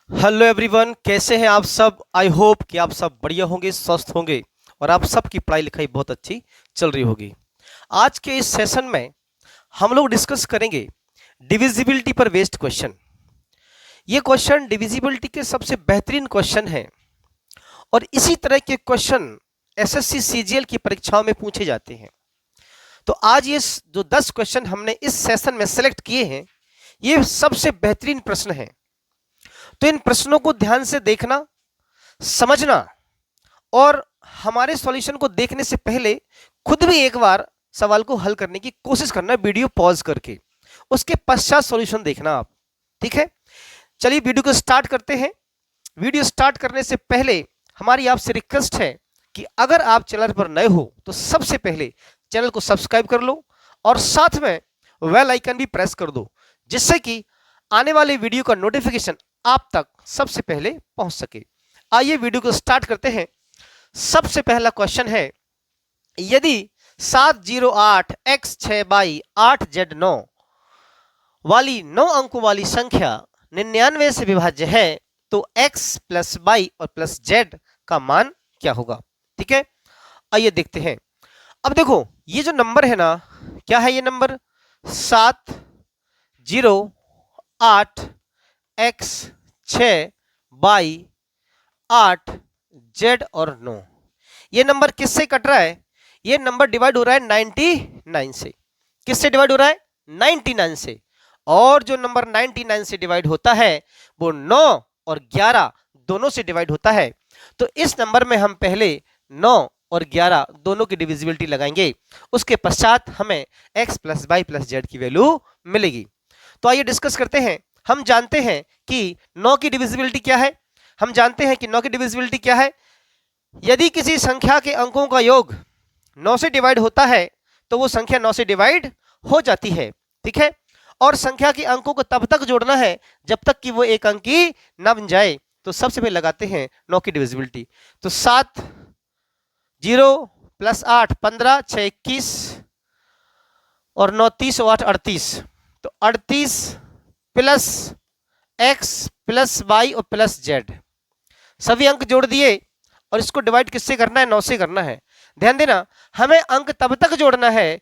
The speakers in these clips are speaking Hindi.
हेलो एवरीवन, कैसे हैं आप सब। आई होप कि आप सब बढ़िया होंगे, स्वस्थ होंगे और आप सबकी पढ़ाई लिखाई बहुत अच्छी चल रही होगी। आज के इस सेशन में हम लोग डिस्कस करेंगे डिविजिबिलिटी पर बेस्ड क्वेश्चन। ये क्वेश्चन डिविजिबिलिटी के सबसे बेहतरीन क्वेश्चन है और इसी तरह के क्वेश्चन एसएससी सीजीएल की परीक्षाओं में पूछे जाते हैं। तो आज ये जो 10 क्वेश्चन हमने इस सेशन में सेलेक्ट किए हैं, ये सबसे बेहतरीन प्रश्न हैं। तो इन प्रश्नों को ध्यान से देखना, समझना और हमारे सॉल्यूशन को देखने से पहले खुद भी एक बार सवाल को हल करने की कोशिश करना, वीडियो पॉज करके। उसके पश्चात सॉल्यूशन देखना आप, ठीक है। चलिए वीडियो को स्टार्ट करते हैं। वीडियो स्टार्ट करने से पहले हमारी आपसे रिक्वेस्ट है कि अगर आप चैनल पर नए हो तो सबसे पहले चैनल को सब्सक्राइब कर लो और साथ में बेल आइकन भी प्रेस कर दो, जिससे कि आने वाले वीडियो का नोटिफिकेशन आप तक सबसे पहले पहुंच सके। आइए वीडियो को स्टार्ट करते हैं। सबसे पहला क्वेश्चन है, यदि 708x6/8z9 वाली 9 अंकों वाली संख्या 99 से विभाज्य है तो x प्लस y और प्लस z का मान क्या होगा। ठीक है, आइए देखते हैं। अब देखो, ये जो नंबर है ना, क्या है ये नंबर 708x6/8z और 9। ये नंबर किससे कट रहा है? ये नंबर डिवाइड हो रहा है 99 से। किससे डिवाइड हो रहा है? 99 से। और जो नंबर 99 से डिवाइड होता है वो 9 और 11 दोनों से डिवाइड होता है। तो इस नंबर में हम पहले 9 और 11 दोनों की डिविजिबिलिटी लगाएंगे, उसके पश्चात हमें x plus y plus z की वैल्यू मिलेगी। तो आइए डिस्कस करते हैं। हम जानते हैं कि 9 की डिविजिबिलिटी क्या है। हम जानते हैं कि 9 की डिविजिबिलिटी क्या है। यदि किसी संख्या के अंकों का योग 9 से डिवाइड होता है तो वो संख्या 9 से डिवाइड हो जाती है, ठीक है। और संख्या के अंकों को तब तक जोड़ना है जब तक कि वो एक अंक की ना बन जाए। तो सबसे पहले लगाते हैं 9 की डिविजिबिलिटी। तो 7 0 प्लस 8 15 6 21 और 9 30 और 8 38। तो 38 प्लस x प्लस y और प्लस z, सभी अंक जोड़ दिए और इसको डिवाइड किससे करना है? 9 से करना है। ध्यान देना, हमें अंक तब तक जोड़ना है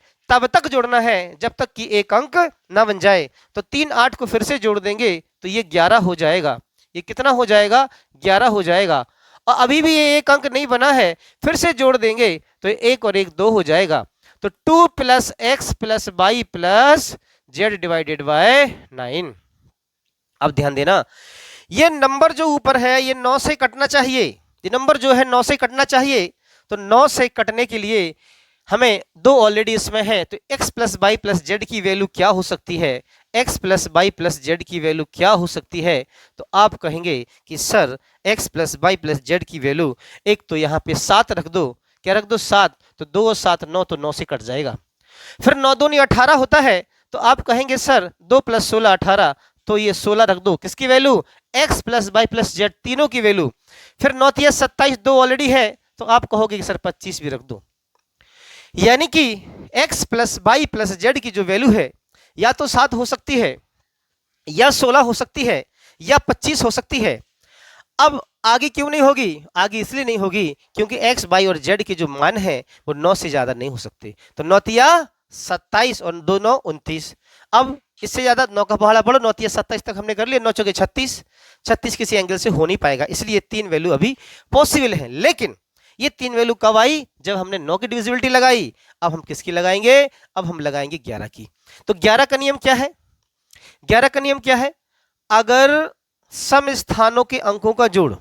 जब तक कि एक अंक ना बन जाए। तो 3 8 को फिर से जोड़ देंगे तो ये 11 हो जाएगा। ये कितना हो जाएगा? 11 हो जाएगा। और अभी भी ये एक अंक नहीं बना है, फिर से जोड़ देंगे तो 1 और 1 2 हो जाएगा। तो 2 plus x plus y plus z divided by 9। अब ध्यान देना, ये नंबर जो ऊपर है ये 9 से कटना चाहिए। ये नंबर जो है 9 से कटना चाहिए। तो 9 से कटने के लिए हमें 2 ऑलरेडी इसमें है, तो x plus y plus z की वैल्यू क्या हो सकती है? x plus y plus z की वैल्यू क्या हो सकती है? तो आप कहेंगे कि sir x plus y plus z की वैल्यू, एक तो यहाँ पे 7 रख दो। क्या रख दो? 7। तो 2 और 7 9, तो 9 से कट जाएगा। फिर 9 दूनी 18 होता है। तो आप कहेंगे सर 2 प्लस 16 18, तो ये 16 रख दो। किसकी value? x plus y plus z तीनों की वैल्यू। फिर 9 तिया 27, 2 ऑलरेडी है, तो आप कहोगे कि सर 25 भी रख दो। यानी कि x plus y plus z की जो वैल्यू है या तो 7 हो सकती है, या 16 हो सकती है, या 25 हो सकती है। अब आगे क्यों नहीं होगी? आगे इसलिए नहीं होगी क्योंकि x वाई और z के जो मान है वो 9 से ज्यादा नहीं हो सकते। तो 9 तिया 27 और 2 9 29। अब इससे ज्यादा 9 का पहाड़ा बढ़ो, 9 तिया 27 तक हमने कर लिया, 9 चौके 36। 36 किसी एंगल से हो नहीं पाएगा, इसलिए 3 वैल्यू अभी पॉसिबल है। लेकिन ये 3 वैल्यू कब आई? जब हमने 9 की डिविजिबिलिटी लगाई। अब हम किसकी लगाएंगे? अब हम लगाएंगे 11 की। तो 11 का नियम क्या है? 11 का नियम क्या है? अगर सम स्थानों के अंकों का जोड़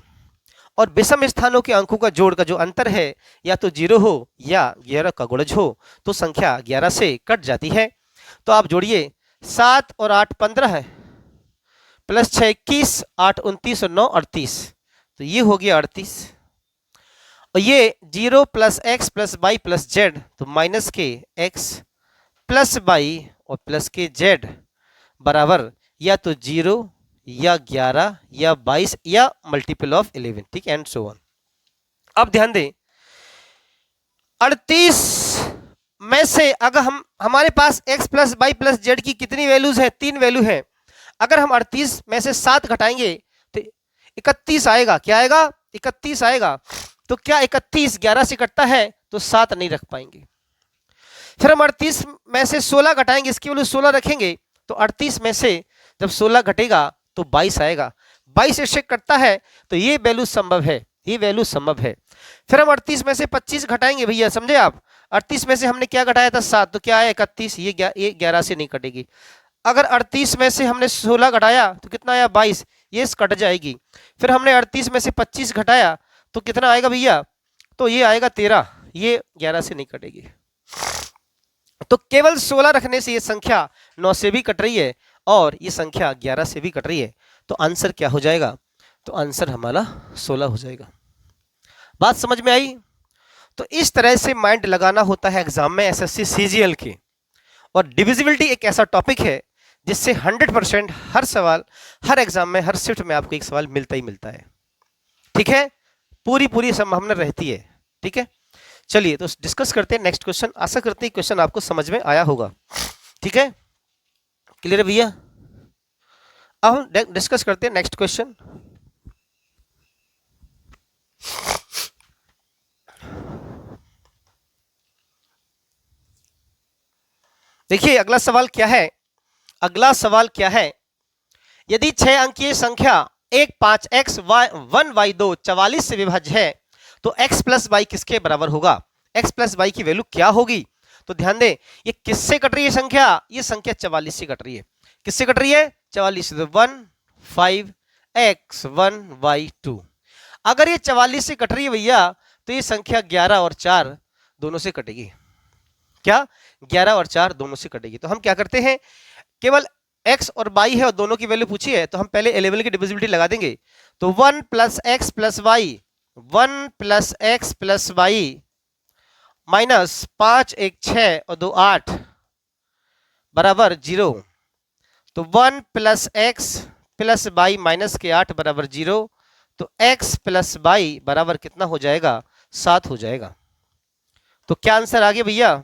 और विषम स्थानों के अंकों का जोड़ का जो अंतर है या तो 0 हो या 11 का गुणज हो, तो संख्या 11 से कट जाती है। तो आप जोड़िए, 7 और 8 15 है, प्लस 6 21, 8 29 और 9 38। तो ये हो गया 38। और ये 0 plus x plus y plus z, तो minus k x plus y और प्लस के जेड बराबर या तो 0 या 11 या 22 या मल्टीपल ऑफ 11, ठीक, एंड सो ऑन। अब ध्यान दें, 38 में से अगर हमारे पास x plus y plus z की कितनी वैल्यूज है? 3 वैल्यू है। अगर हम 38 में से 7 घटाएंगे तो 31 आएगा। क्या आएगा? 31 आएगा। तो क्या 31 11 से कटता है? तो 7 नहीं रख पाएंगे। फिर हम 38 में से 16 घटाएंगे, इसकी वैल्यू 16 रखेंगे, तो 38 में से जब 16 घटेगा तो 22 आएगा। 22 इससे कटता है, तो ये वैल्यू संभव है, ये वैल्यू संभव है। फिर हम 38 में से 25 घटाएंगे भैया, समझे आप? 38 में से हमने क्या घटाया था? 7, तो क्या है? 31। ये 11 से नहीं कटेगी। अगर 38 में से हमने 16 घटाया तो कितना आया? 22, ये कट जाएगी। फिर हमने 38 में से 25 घटाया तो कितना आएगा भैया? तो ये आएगा 13, ये 11 से नहीं कटेगी। तो केवल 16 रखने से ये संख्या 9 से भी कट रही है और ये संख्या 11 से भी कट रही है। तो आंसर क्या हो जाएगा? तो आंसर हमारा 16 हो जाएगा। बात समझ में आई? तो इस तरह से माइंड लगाना होता है एग्जाम में, एसएससी सीजीएल के। और डिविजिबिलिटी एक ऐसा टॉपिक है जिससे 100% हर सवाल, हर एग्जाम में, हर शिफ्ट में आपको एक सवाल मिलता ही मिलता है। ठीक है, पूरी संभावना रहती है। ठीक है, चलिए तो डिस्कस करते हैं नेक्स्ट क्वेश्चन। आशा करते हैं क्वेश्चन आपको समझ में आया होगा। ठीक है, क्लियर है भैया? अब हम डिस्कस करते हैं नेक्स्ट क्वेश्चन। देखिए अगला सवाल क्या है? अगला सवाल क्या है? यदि 6 अंकीय संख्या 1 5 x 1 y 2 44 से विभाज्य है तो x प्लस वाई किसके बराबर होगा? x प्लस वाई की वैल्यू क्या होगी? तो ध्यान दें, ये किससे कट रही है संख्या? ये संख्या 44 से कट रही है। किससे कट रही है? 44 से। 1 5 x 1 y 2। अगर ये 44 से कट रही है भैया तो ये संख्या 11 और 4 दोनों से कटेगी। क्या? 11 और 4 दोनों से कटेगी। तो हम क्या करते हैं, केवल x और y है और दोनों की वैल्यू पूछी है, तो हम पहले 11 की डिविजिबिलिटी लगा देंगे। तो 1 plus x plus y, 1 plus x plus y minus 5 1 6 और 2 8 बराबर 0। तो 1 plus x plus y minus k 8 बराबर 0। तो x प्लस वाई बराबर कितना हो जाएगा? 7 हो जाएगा। तो क्या आंसर आ गया भैया?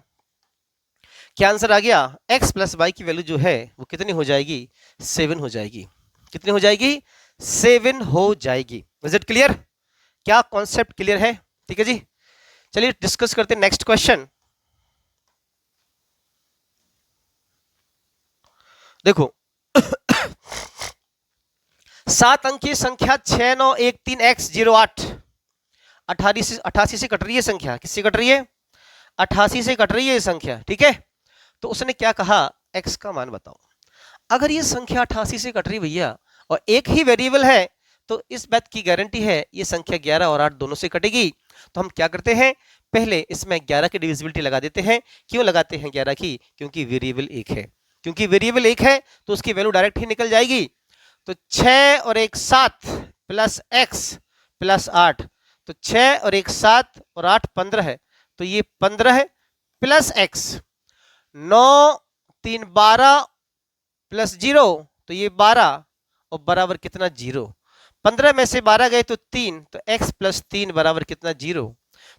क्या आंसर आ गया? x प्लस वाई की वैल्यू जो है वो कितनी हो जाएगी? 7 हो जाएगी। कितनी हो जाएगी? 7 हो जाएगी। Is it clear? क्या कॉन्सेप्ट क्लियर है? ठीक है जी, चलिए डिस्कस करते हैं नेक्स्ट क्वेश्चन। देखो 7 अंकीय संख्या 6913x08 88 से कट रही है संख्या। किससे कट रही है? 88 से कट रही है संख्या। ठीक है, तो उसने क्या कहा? x का मान बताओ। अगर ये संख्या 88 से कट रही भैया और एक ही वेरिएबल है तो इस बात की गारंटी है ये संख्या 11 और 8 दोनों से कटेगी। तो हम क्या करते हैं, पहले इसमें 11 की डिविजिबिलिटी लगा देते हैं। क्यों लगाते हैं 11 की? क्योंकि वेरिएबल एक है। क्योंकि वेरिएबल एक है तो उसकी वैल्यू डायरेक्ट ही निकल जाएगी। तो 6 और 1 7 प्लस x प्लस 8, तो 6 और 1 7 और 8 15 है, तो ये 15 है प्लस x। 9 3 12 प्लस 0, तो ये 12 और बराबर कितना? 0। 15 में से 12 गए तो 3, तो x प्लस 3 बराबर कितना? 0।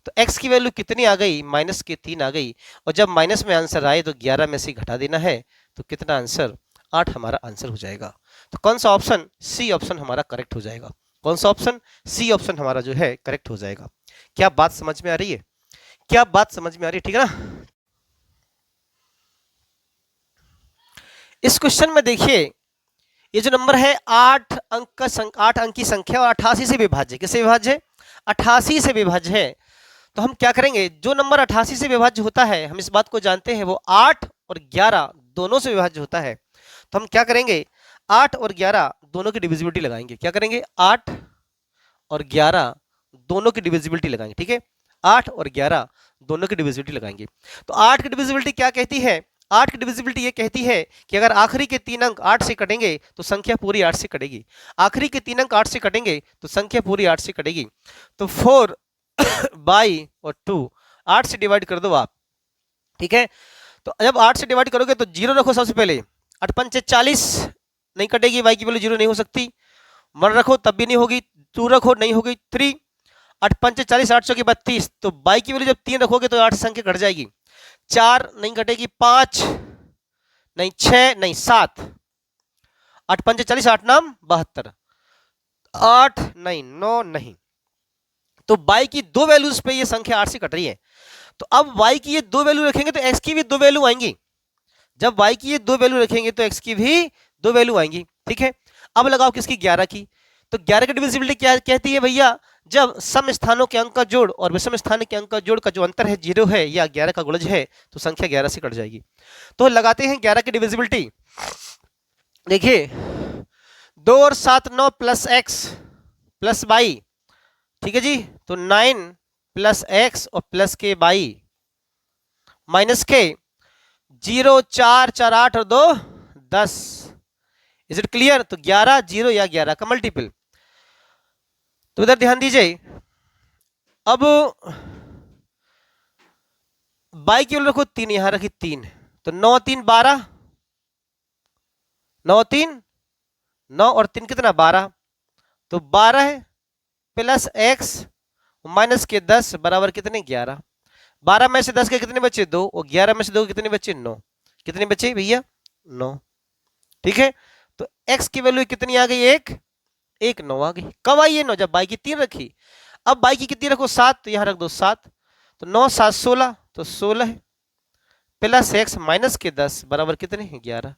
तो x की वैल्यू कितनी आ गई? माइनस के 3 आ गई। और जब माइनस में आंसर आए तो 11 में से घटा देना है, तो कितना आंसर? 8 हमारा आंसर हो जाएगा। तो कौन सा ऑप्शन? सी ऑप्शन हमारा करेक्ट हो जाएगा। कौन सा ऑप्शन? सी ऑप्शन हमारा जो है करेक्ट हो जाएगा। क्या बात समझ में आ रही है? क्या बात समझ में आ रही है? ठीक है ना। इस क्वेश्चन में देखिए ये जो नंबर है 8 अंक की संख्या और 88 से विभाज्य। किससे विभाज्य है? 88 से विभाज्य है। तो हम क्या करेंगे, जो नंबर 88 से विभाज्य होता है हम इस बात को जानते हैं, वो 8 और 11 दोनों से विभाज्य होता है। तो हम क्या करेंगे, 8 और 11 दोनों की डिविजिबिलिटी लगाएंगे। क्या करेंगे? 8 और 11 दोनों की डिविजिबिलिटी लगाएंगे। ठीक है, 8 और 11 दोनों की डिविजिबिलिटी लगाएंगे। तो 8 की डिविजिबिलिटी क्या कहती है? 8 की डिविजिबिलिटी ये कहती है कि अगर आखिरी के 3 अंक 8 से कटेंगे तो संख्या पूरी 8 से कटेगी। आखिरी के 3 अंक 8 से कटेंगे तो संख्या पूरी 8 से कटेगी। तो 4 बाई और 2 8 से डिवाइड कर दो आप। ठीक है, तो जब 8 से डिवाइड करोगे तो 0 रखो सबसे पहले। 8 पंचे 40 नहीं कटेगी, y की वैल्यू 0 नहीं हो सकती। 1 रखो तब भी नहीं होगी, 2 रखो नहीं होगी, 3। 8 पंचे 40 8 के 32, तो y की वैल्यू जब 3 रखोगे तो 8 संख्या घट जाएगी। 4 नहीं घटेगी, 5 नहीं, 6 नहीं, 7। 8 पंचे 40 8 नाम 72। 8 नहीं, 9 नहीं। तो y की दो वैल्यूज पे ये संख्या 8 से कट रही है। तो अब y की ये दो वैल्यू रखेंगे तो x की भी दो वैल्यू आएंगी। जब y की ये दो वैल्यू रखेंगे तो x की भी दो वैल्यू आएंगी। ठीक है, अब लगाओ किसकी, 11 की। तो 11 की डिविजिबिलिटी क्या कहती है भैया, जब सम स्थानों के अंक का जोड़ और विषम स्थान के अंक का जोड़ का जो अंतर है 0 है या 11 का गुणज है तो संख्या 11 से कट जाएगी। तो लगाते हैं 11 की डिविजिबिलिटी। देखिए 2 और 7 9 प्लस एक्स प्लस वाई, ठीक है जी। तो 9 प्लस एक्स और प्लस के वाई माइनस के 0 4 4 8 और 2 10। Is it clear? तो 11 0 या 11 का मल्टीपल। तो इधर ध्यान दीजिए, अब बाई की वैल्यू रखो 3, यहां रखी 3, तो 9 3 12, 9 3 9 और 3 कितना 12, तो 12 प्लस एक्स माइनस के 10 बराबर कितने 11। 12 में से 10 के कितने बचे 2 और 11 में से 2 के कितने बचे 9। कितने बचे भैया 9। ठीक है, तो x की वैल्यू कितनी आ गई, 1 9 आ गई। कब आई ये 9, जब बाई की 3 रखी। अब बाई की कितनी रखो 7, तो यहां रख दो 7, तो 9 7 16, तो 16 प्लस एक्स माइनस के 10 बराबर कितने 11।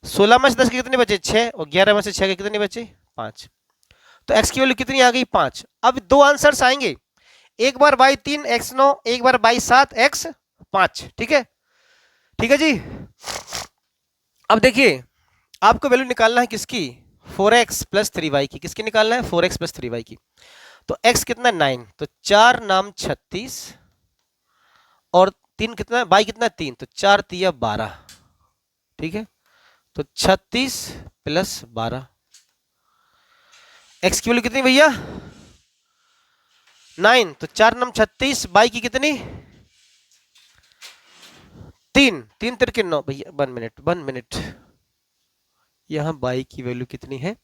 16 में से 10 के कितने बचे 6 और 11 में से 6 के कितने बचे 5। तो x की वैल्यू कितनी आ गई 5। अब दो आंसर्स आएंगे, एक बार बाई 3 x 9, एक बार बाई 7 x 5। ठीक है, ठीक है जी। अब देखिए आपको वैल्यू निकालना है किसकी, 4x प्लस 3y की। किसकी निकालना है, 4x प्लस 3y की। तो x कितना 9, तो 4 नाम 36 और 3 कितना, y कितना 3, तो 4 3 12। ठीक है, तो 36 प्लस 12, x की वैल्यू कितनी भैया 9, तो 4 नाम 36, y की कितनी 3 3 तिरके 9 भैया, 1 मिनट, यहां y की वैल्यू कितनी है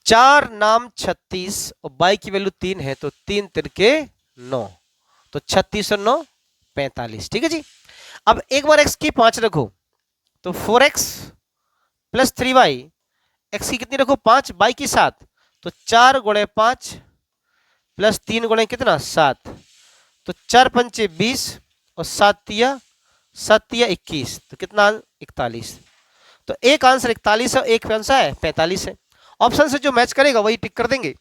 4 नाम 36 और y की वैल्यू 3 है, तो 3 तिरके 9, तो 36 और 9 45। ठीक है जी। अब एक बार x की 5 रखो, तो 4x प्लस 3y, x की कितनी रखो 5, y की 7, तो 4 गुणे 5 प्लस 3 गुणे कितना 7, तो 4 पंचे 20 और 7 तिया 21, तो कितना 41। तो एक आंसर 41 है, एक कौन सा है 45 है। ऑप्शन से जो मैच करेगा वही टिक कर देंगे।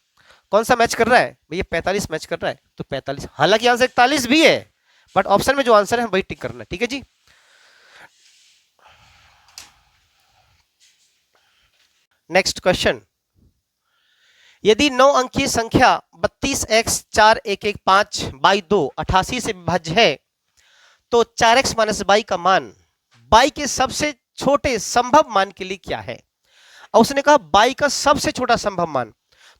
कौन सा मैच कर रहा है भैया 45 मैच कर रहा है, तो 45। हालांकि आंसर 41 भी है बट ऑप्शन में जो आंसर है वही टिक करना है। ठीक है जी। नेक्स्ट क्वेश्चन, यदि 9 अंकीय संख्या 32x 4 1 1 5 बाई 2 88 से विभाज्य है तो 4x माइनस बाई का मान बाई के सबसे छोटे संभव मान के लिए क्या है। और उसने कहा बाई का सबसे छोटा संभव मान।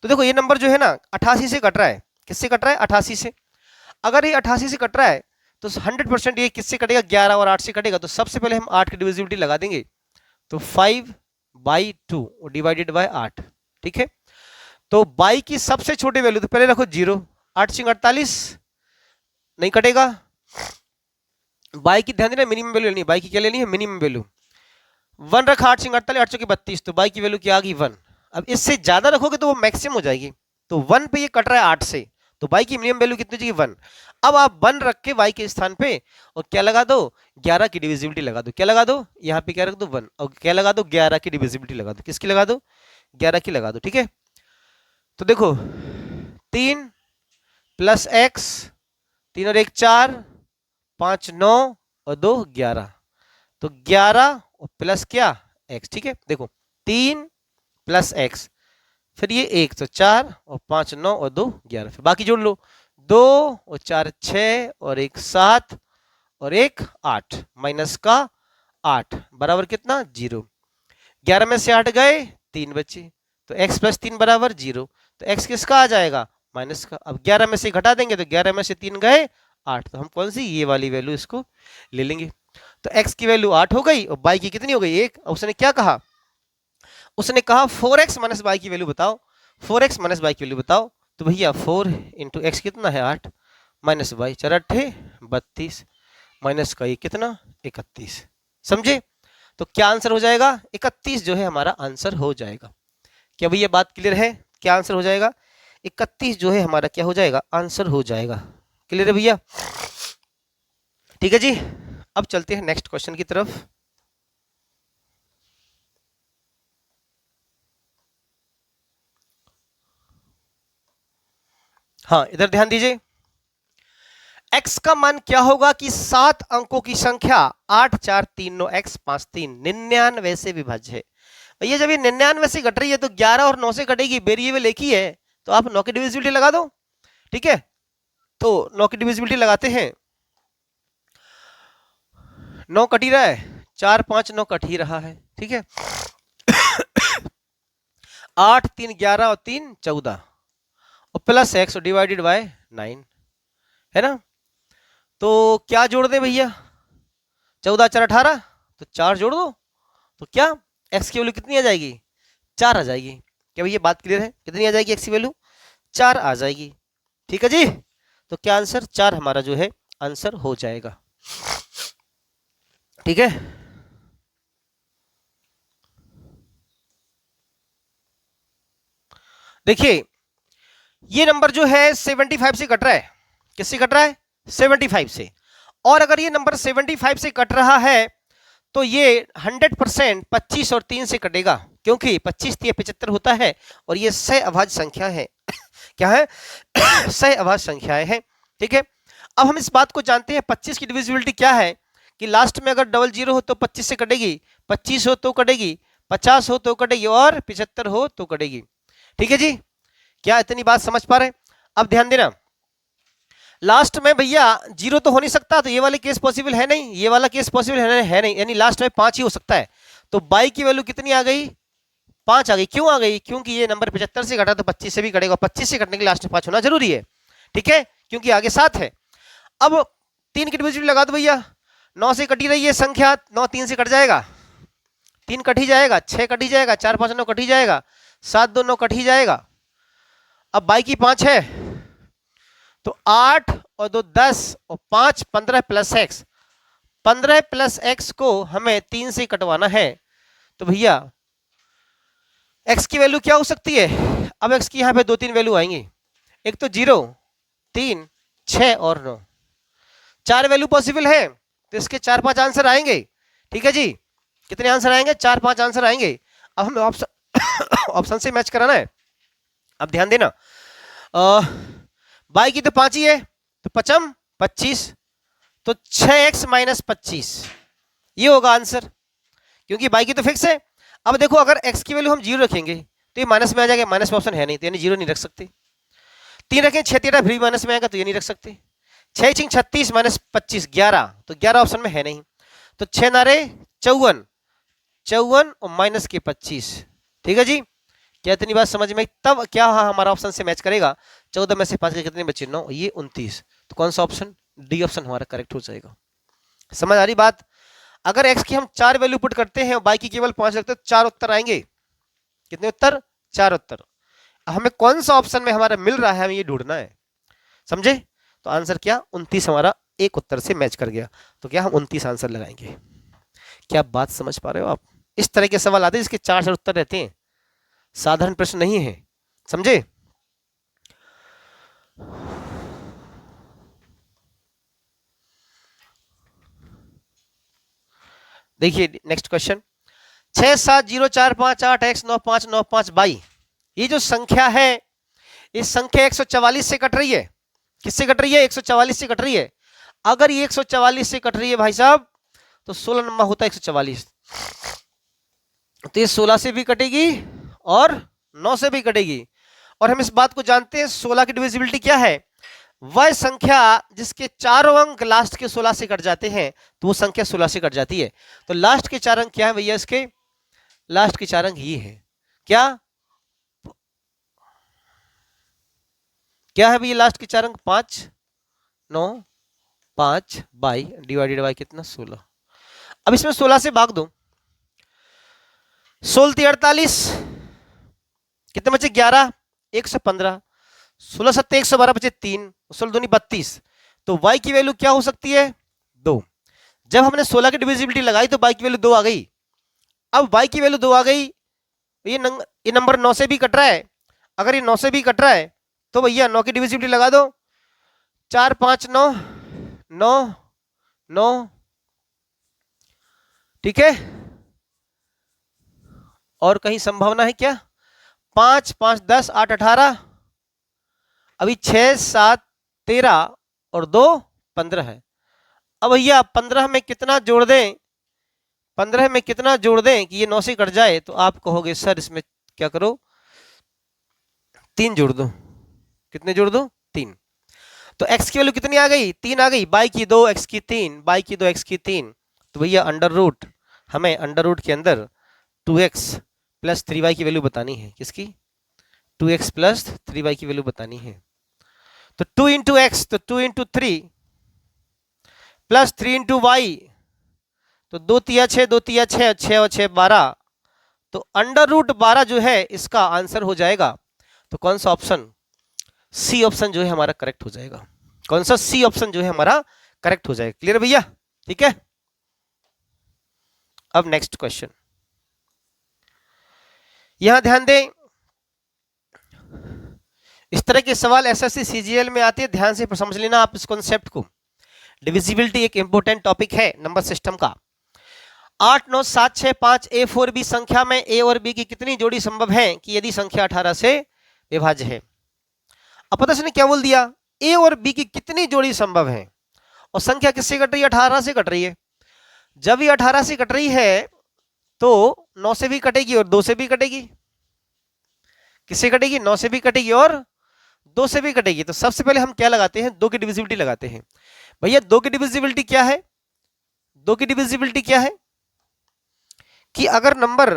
तो देखो ये नंबर जो है ना 88 से कट रहा है। किससे कट रहा है 88 से। अगर ये 88 से कट रहा है तो 100% ये किससे कटेगा 11 और 8 से कटेगा। तो सबसे पहले हम 8 की डिविजिबिलिटी लगा देंगे, तो 5/2 डिवाइडेड बाय 8। ठीक है, तो बाई की सबसे छोटी वैल्यू, तो पहले रखो 0, 8 सिंह 48 नहीं कटेगा। बाई की ध्यान देना मिनिमम वैल्यू लेनी है, बाई की क्या लेनी है मिनिमम वैल्यू। 1 रखा 8 सिंह 48 8 चौके 32, तो बाई की वैल्यू क्या आ गई 1। अब इससे ज्यादा रखोगे तो वो मैक्सिमम हो जाएगी। तो 1 पे ये कट रहा है 8 से, तो बाई की मिनिमम वैल्यू कितनी चाहिए 1। अब आप 1 रख के बाई के स्थान पे और क्या लगा दो 11 की डिविजिबिलिटी लगा दो। क्या लगा दो यहाँ पे क्या रख दो 1 और क्या लगा दो 11 की डिविजिबिलिटी लगा दो। किसकी लगा दो 11 की लगा दो। ठीक है, तो देखो 3 प्लस एक्स 3 और 1 4 5 9 और 2 11, तो 11 और प्लस क्या x। ठीक है, देखो 3 प्लस एक्स फिर ये 1 तो 4 और 5 9 और 2 11, फिर बाकी जोड़ लो 2 और 4 6 और 1 7 और 1 8 माइनस का 8 बराबर कितना 0। 11 में से 8 गए 3 बचे, तो x प्लस 3 बराबर 0। तो x किसका आ जाएगा माइनस का। अब 11 में से घटा देंगे तो 11 में से 3 गए 8, तो हम कौन सी ये वाली वैल्यू इसको ले लेंगे। तो x की वैल्यू 8 हो गई और y की कितनी हो गई 1। उसने क्या कहा, उसने कहा 4x माइनस y की वैल्यू बताओ, 4x माइनस y की वैल्यू बताओ। तो भैया 4 इंटू एक्स कितना है 8 माइनस y 4 8 32 माइनस का ये कितना 31। समझे, तो क्या आंसर हो जाएगा 31 जो है हमारा आंसर हो जाएगा। क्या भैया बात क्लियर है, क्या आंसर हो जाएगा, 31 जो है हमारा क्या हो जाएगा, आंसर हो जाएगा। क्लियर है भैया? ठीक है जी, अब चलते हैं नेक्स्ट क्वेश्चन की तरफ। हाँ, इधर ध्यान दीजिए। x का मान क्या होगा कि 7 अंकों की संख्या 8 4 3 9 x 5 3 99 से विभाज्य है। भैया जब ये 99 से घट रही है तो 11 और 9 से घटेगी, वेरिएबल एक ही है, तो आप 9 की डिविजिबिलिटी लगा दो। ठीक है, तो 9 की डिविजिबिलिटी लगाते हैं। 9 कट ही रहा है, 4 5 9 कट ही रहा है। ठीक है, 8 3 11 और 3 14 और प्लस x डिवाइडेड बाय 9 है ना। तो क्या जोड़ दे भैया, 14 4 18, तो 4 जोड़ दो, तो क्या x की वैल्यू कितनी आ जाएगी, 4 आ जाएगी। क्या भैया बात क्लियर है, कितनी आ जाएगी x की वैल्यू, 4 आ जाएगी। ठीक है जी, तो क्या आंसर 4 हमारा जो है आंसर हो जाएगा। ठीक है, देखिए ये नंबर जो है 75 से कट रहा है, किससे कट रहा है, 75 से। और अगर ये नंबर 75 से कट रहा है तो ये 100% 25 और 3 से कटेगा, क्योंकि 25 3 75 होता है और ये सह अभाज्य संख्या है। क्या है, सह अभाज्य संख्याएं हैं। ठीक है, अब हम इस बात को जानते हैं 25 की डिविजिबिलिटी क्या है, कि लास्ट में अगर डबल जीरो हो तो 25 से कटेगी, 25 हो तो कटेगी, 50 हो तो कटेगी और 75 हो तो कटेगी। ठीक है जी, क्या इतनी बात समझ पा रहे हैं? अब ध्यान देना, लास्ट में भैया जीरो तो हो नहीं सकता, तो ये वाले केस पॉसिबल है नहीं, ये वाला केस पॉसिबल है नहीं, यानी लास्ट में 5 ही हो सकता है। तो बाई की वैल्यू कितनी आ गई, 5 आ गई। क्यों आ गई, क्योंकि ये नंबर 75 से घटा तो 25 से भी घटेगा, 25 से घटने के लास्ट में 5 होना जरूरी है। ठीक है, क्योंकि आगे 7 है। अब 3 की डिविजिबिलिटी लगा दो भैया, 9 से कटी रही है संख्या, 9 3 से कट जाएगा, 3 कट ही जाएगा, 6 कट ही जाएगा, 4 5 9 कट ही जाएगा, 7 2 9 कट ही जाएगा। अब बाई की 5 है तो 8 और 2 10 और 5 15 प्लस एक्स, 15 प्लस एक्स को हमें 3 से कटवाना है। तो भैया x की वैल्यू क्या हो सकती है, अब x की यहां पे 2 3 वैल्यू आएंगी, एक तो 0 3 6 और 9, 4 वैल्यू पॉसिबल है, तो इसके 4 5 आंसर आएंगे। ठीक है जी, कितने आंसर आएंगे, 4 5 आंसर आएंगे। अब हमें ऑप्शन ऑप्शन से मैच कराना है। अब ध्यान देना, बाई की तो 5 ही है, तो 5 25, तो 6x माइनस 25 ये होगा आंसर, क्योंकि बाई की तो फिक्स है। अब देखो अगर x की वैल्यू हम 0 रखेंगे तो ये माइनस में आ जाएगा, माइनस में ऑप्शन है नहीं, तो यानी 0 नहीं रख सकते। 3 रखें 6 3 भी माइनस में आएगा, तो ये नहीं रख सकते। 6 6 36 माइनस 25 11, तो 11 ऑप्शन में है नहीं, तो 6 नारे 54, 54 और माइनस के 25। ठीक है जी, क्या इतनी बात समझ में? तब क्या हमारा ऑप्शन से मैच करेगा, 14 में से 5 के कितने बचे, 9, ये 29, तो कौन सा ऑप्शन, डी ऑप्शन हमारा करेक्ट हो जाएगा। समझ आ रही बात? अगर x की हम 4 वैल्यू पुट करते हैं और y की केवल 5 रखते हैं तो 4 उत्तर आएंगे, कितने उत्तर, 4 उत्तर। हमें कौन सा ऑप्शन में हमारा मिल रहा है, हमें ये ढूंढना है, समझे? तो आंसर क्या, 29 हमारा एक उत्तर से मैच कर गया, तो क्या हम 29 आंसर लगाएंगे। क्या बात समझ पा रहे हो आप? इस तरह के सवाल आते हैं इसके 4 उत्तर रहते हैं, साधारण प्रश्न नहीं है, समझे? देखिए नेक्स्ट क्वेश्चन, 6 7 0 4 5 8 x 9 5 9 5 बाई, ये जो संख्या है इस संख्या 144 से कट रही है, किससे कट रही है, 144 से कट रही है। अगर ये 144 से कट रही है भाई साहब तो 16 नंबर होता है 144, तो ये 16 से भी कटेगी और 9 से भी कटेगी। और हम इस बात को जानते हैं 16 की डिविजिबिलिटी क्या है, वह संख्या जिसके चारों अंक लास्ट के 16 से कट जाते हैं तो वो संख्या 16 से कट जाती है। तो लास्ट के 4 अंक क्या है भैया, इसके लास्ट के 4 अंक ये है, क्या क्या है भैया लास्ट के 4 अंक, 5 9 5 बाई डिवाइडेड बाई कितना, 16। अब इसमें 16 से भाग दो, 16 3 48, कितने बचे 11, 115, 16 7 112 बचे 3, 16 दूनी 32, तो y की वैल्यू क्या हो सकती है, 2। जब हमने 16 की डिविजिबिलिटी लगाई तो y की वैल्यू 2 आ गई। अब y की वैल्यू 2 आ गई, ये नंबर 9 से भी कट रहा है, अगर ये 9 से भी कट रहा है तो भैया 9 की डिविजिबिलिटी लगा दो, 4 5 9 9 9, ठीक है। और कहीं संभावना है क्या? 5 5 10 8 18, अभी 6 7 13 और 2 15 है। अब भैया 15 में कितना जोड़ दें, 15 में कितना जोड़ दें कि ये 9 से कट जाए? तो आप कहोगे सर इसमें क्या करो, 3 जोड़ दो। कितने जोड़ दो? 3। तो x की वैल्यू कितनी आ गई? 3 आ गई। बाई की 2 x की 3, बाई की 2 x की 3। तो भैया अंडर रूट, हमें अंडर रूट के अंदर 2x प्लस 3y की वैल्यू बतानी है। किसकी? 2x प्लस 3y की वैल्यू बतानी है। तो 2 इंटू एक्स, तो 2 इंटू 3 प्लस 3 इंटू वाई, तो 2 तिया 6, 2 तिया 6, 6 और 6 12। तो अंडर रूट 12 जो है इसका आंसर हो जाएगा। तो कौन सा ऑप्शन? सी ऑप्शन जो है हमारा करेक्ट हो जाएगा। कौन सा? सी ऑप्शन जो है हमारा करेक्ट हो जाएगा। क्लियर भैया? ठीक है। अब नेक्स्ट क्वेश्चन, यहां ध्यान दें, इस तरह के सवाल एसएससी सीजीएल में आते हैं, ध्यान से समझ लेना आप इस कॉन्सेप्ट को। डिविजिबिलिटी एक इंपॉर्टेंट टॉपिक है नंबर सिस्टम का। 8 9 7 6 5 A4B संख्या में ए और बी की कितनी जोड़ी संभव है कि यदि संख्या 18 से विभाज्य है? अब पता इसने क्या बोल दिया, ए और बी की कितनी जोड़ी संभव है, और संख्या किससे कट रही है? 18 से कट रही है। जब ये 18 से कट रही है तो 9 से भी कटेगी और 2 से भी कटेगी। किससे कटेगी? 9 से भी कटेगी और 2 से भी कटेगी। तो सबसे पहले हम क्या लगाते हैं? 2 की डिविजिबिलिटी लगाते हैं। भैया 2 की डिविजिबिलिटी क्या है? 2 की डिविजिबिलिटी क्या है कि अगर नंबर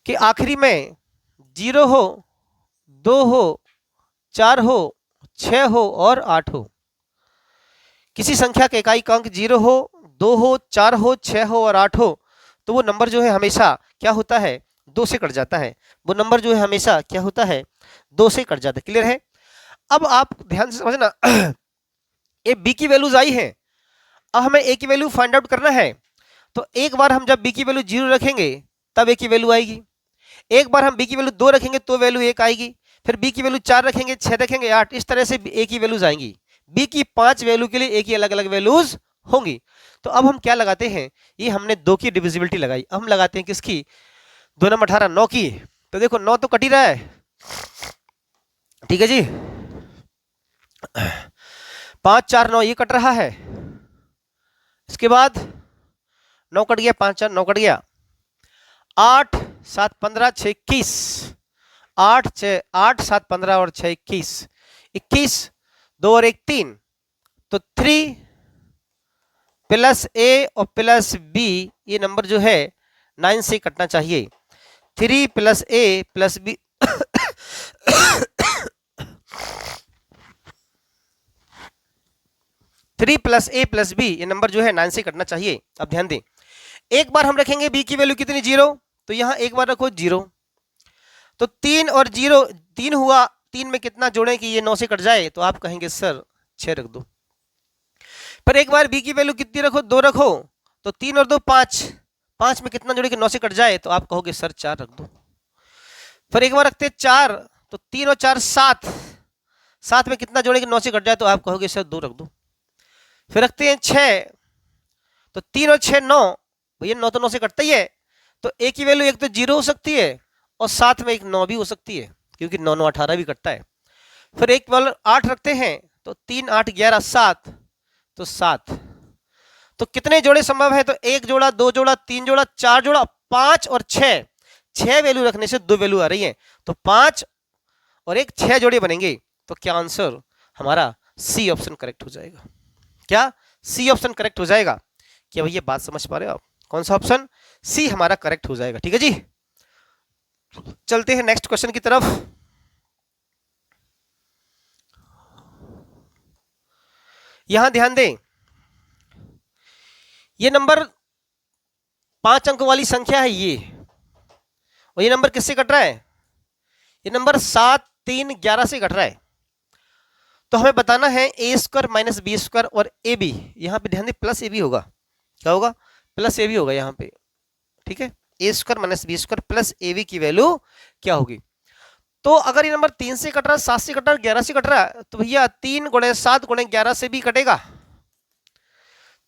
के आखिरी में 0 हो, 2 हो, 4 हो, 6 हो और 8 हो, किसी संख्या के इकाई अंक 0 हो, 2 हो, 4 हो, 6 हो और 8 हो, तो वो नंबर जो है हमेशा क्या होता है? 2 से कट जाता है। वो नंबर जो है हमेशा क्या होता है? 2 से कट जाता है। क्लियर है? अब आप ध्यान से समझना, ये बी की वैल्यूज आई है, अब हमें ए की वैल्यू फाइंड आउट करना है। तो एक बार हम जब बी की वैल्यू 0 रखेंगे तब ए की वैल्यू आएगी, एक बार हम बी की वैल्यू 2 रखेंगे तो वैल्यू 1 आएगी, फिर बी की वैल्यू 4 रखेंगे, 6 रखेंगे, 8, इस तरह से ए की वैल्यूज आएंगी। बी की 5 वैल्यू के लिए ए की अलग अलग वैल्यूज होंगी। तो अब हम क्या लगाते हैं? ये हमने 2 की डिविजिबिलिटी लगाई, अब हम लगाते हैं किसकी? 2 नंबर 18 9 की। तो देखो 9 तो कट ही रहा है, ठीक है जी। 5 4 9 ये कट रहा है, इसके बाद 9 कट गया, 5 4 9 कट गया, 8 7 15 6 21, 8 7 15 और 6 21, 21 2 और 1 3, तो 3 प्लस ए और प्लस बी, ये नंबर जो है 9 से कटना चाहिए। 3 प्लस ए प्लस बी 3 प्लस ए प्लस बी, ये नंबर जो है 9 से कटना चाहिए। अब ध्यान दें, एक बार हम रखेंगे बी की वैल्यू कितनी? 0, तो यहां एक बार रखो 0, तो 3 और 0 3 हुआ, 3 में कितना जोड़ें कि ये 9 से कट जाए? तो आप कहेंगे सर 6 रख दो। पर एक बार बी की वैल्यू कितनी रखो? 2 रखो, तो 3 और 2 5, 5 में कितना जोड़े कि 9 से कट जाए? तो आप कहोगे सर 4 रख दो। फिर एक बार रखते 4, तो 3 और 4 7, 7 में कितना जोड़े कि 9 से कट जाए? तो आप कहोगे सर 2 रख दो। फिर रखते हैं 6, तो 3 और 6 9, भैया 9 तो 9 से कटता ही है, तो ए की वैल्यू एक तो 0 हो सकती है और साथ में एक 9 भी हो सकती है, क्योंकि 9 9 18 भी कटता है। फिर एक बार 8 रखते हैं, तो 3 8 11 7, तो 7, तो कितने जोड़े संभव है? तो 1 जोड़ा, 2 जोड़ा, 3 जोड़ा, 4 जोड़ा, 5 और 6, 6 वैल्यू रखने से 2 वैल्यू आ रही है, तो 5 और 1 6 जोड़े बनेंगे। तो क्या आंसर हमारा? सी ऑप्शन करेक्ट हो जाएगा। क्या? सी ऑप्शन करेक्ट हो जाएगा। क्या भैया बात समझ पा रहे हो आप? कौन सा ऑप्शन? सी हमारा करेक्ट हो जाएगा। ठीक है जी, चलते हैं नेक्स्ट क्वेश्चन की तरफ। यहां ध्यान दें, ये नंबर 5 अंक वाली संख्या है ये, और ये नंबर किससे कट रहा है? ये नंबर 7 3 11 से कट रहा है। तो हमें बताना है A square minus B square और ए बी, यहां पे ध्यान दें प्लस ए बी होगा। क्या होगा? प्लस ए बी होगा यहां पे, ठीक है। A square minus B square plus A B की वैल्यू क्या होगी? तो अगर ये नंबर 3 से कट रहा है, 7 से कट रहा है, 11 से कट रहा है, तो भैया 3 गुणे 7 गुणे 11 से भी कटेगा,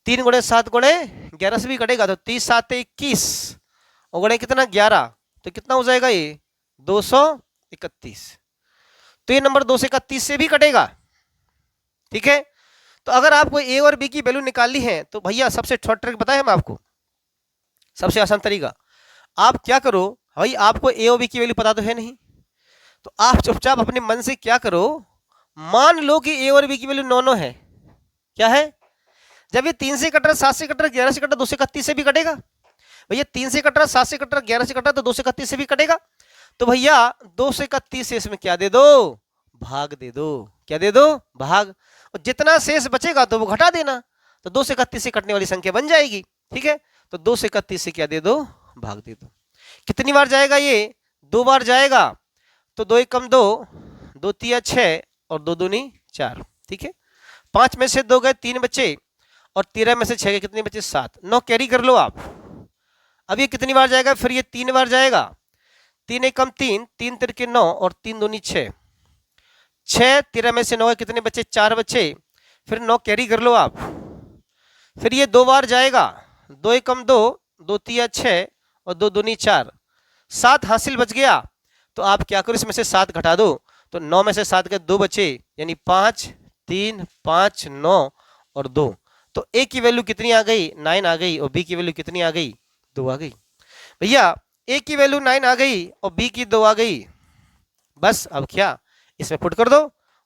3 गुणे 7 गुणे 11 से भी कटेगा। तो 30 7 21 और गुणे कितना 11, तो कितना हो जाएगा ये 231। तो ये नंबर 231 से भी कटेगा। ठीक है, तो अगर आपको ए और बी की वैल्यू निकालनी है तो भैया सबसे शॉर्ट ट्रिक बताएं हम आपको, सबसे आसान तरीका। आप क्या करो भाई, आपको ए और बी की वैल्यू पता तो है नहीं, तो आप चुपचाप अपने मन से क्या करो, मान लो कि ए और बी की वैल्यू 9 है। क्या है, जब ये 3 से कट रहा, 7 से कट रहा, 11 से कट रहा, 231 से भी कटेगा। भैया 3 से कट रहा, 7 से कट रहा, 11 से कट रहा, तो 231 से भी कटेगा। तो भैया 231 से इसमें क्या दे दो, भाग दे दो। क्या दे दो, भाग। और जितना शेष बचेगा तो वो घटा देना, तो 231 से कटने वाली संख्या बन जाएगी। ठीक है, तो 231 से क्या दे दो, भाग दे दो। कितनी बार जाएगा ये, 2 बार जाएगा। तो 2 एकम 2, 2 तिया 6 और 2 दूनी 4। ठीक है, 5 में से 2 गए, 3 बचे, और 13 में से 6 गए, कितने बचे 7। 9 कैरी कर लो आप। अब ये कितनी बार जाएगा, फिर ये 3 बार जाएगा। 3 एकम 3, 3 तिरके 9 और 3 दूनी 6। 6, 13 में से 9 गए, कितने बचे 4 बचे, फिर 9 कैरी कर लो आप। फिर ये 2 बार जाएगा। 2 एकम 2, 2 तिया 6 और 2 दूनी 4, 7 हासिल बच गया। तो आप क्या करो, इसमें से 7 घटा दो, तो 9 में से 7 के 2 बचे, यानी 5 3 5 9 और 2। तो ए की वैल्यू कितनी आ गई, 9 आ गई, और बी की वैल्यू कितनी आ गई, 2 आ गई। भैया ए की वैल्यू 9 आ गई और बी की 2 आ गई। बस अब क्या, इसमें पुट कर दो।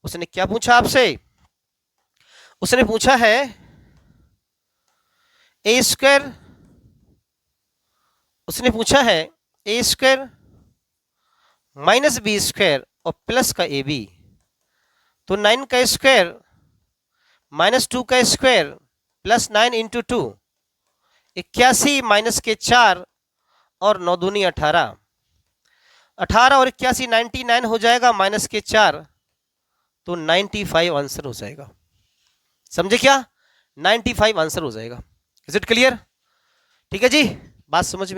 उसने क्या पूछा आपसे, उसने पूछा है ए स्क्वायर, उसने पूछा है A square minus B square और प्लस का ए बी। तो 9 का स्क्वायर माइनस 2 का स्क्वायर प्लस 9 इंटू 2, 81 माइनस के 4 और 9 दूनी 18, 18 और 81 99 हो जाएगा, माइनस के 4, तो 95 आंसर हो जाएगा। समझे क्या, 95 आंसर हो जाएगा। Is it clear? ठीक है जी, बात समझ में